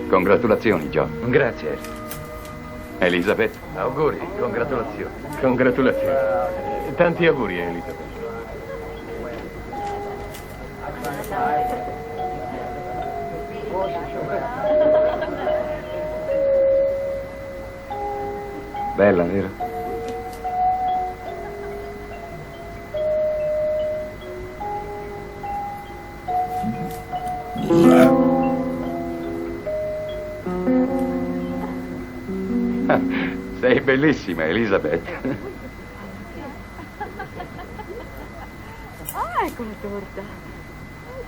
Congratulazioni, John. Grazie. Elizabeth. Auguri, congratulazioni. Congratulazioni. Tanti auguri, Elizabeth. Bella, vero? Sei bellissima, Elizabeth. Ah, ecco la torta.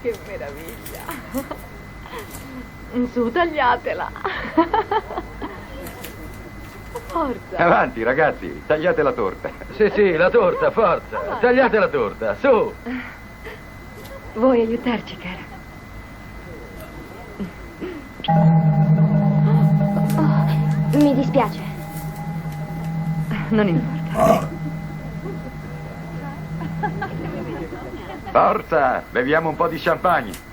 Che meraviglia. Su, tagliatela. Forza. Avanti, ragazzi, tagliate la torta. Sì, la torta, forza. Tagliate la torta, su. Vuoi aiutarci, cara? Mi dispiace. Non importa. Forza, beviamo un po' di champagne.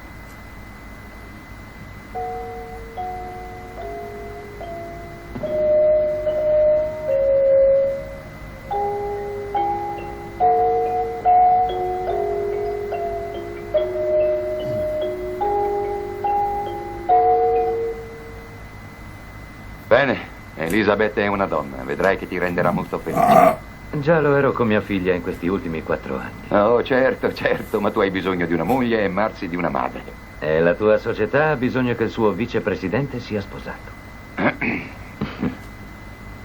Bene, Elizabeth è una donna, vedrai che ti renderà molto felice. Già lo ero con mia figlia in questi ultimi 4 anni. Oh, certo, ma tu hai bisogno di una moglie e Marcy di una madre. E la tua società ha bisogno che il suo vicepresidente sia sposato.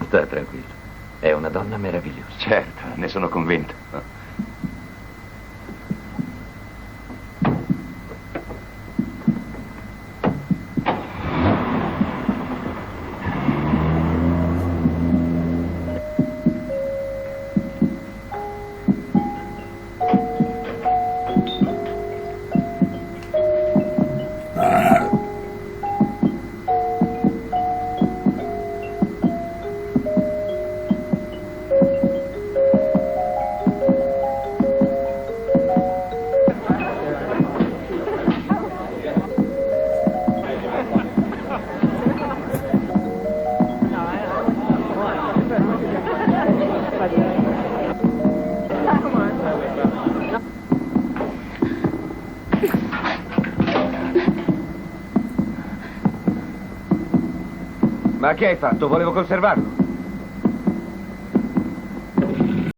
Sta tranquillo, è una donna meravigliosa. Certo, ne sono convinto. Ma che hai fatto? Volevo conservarlo.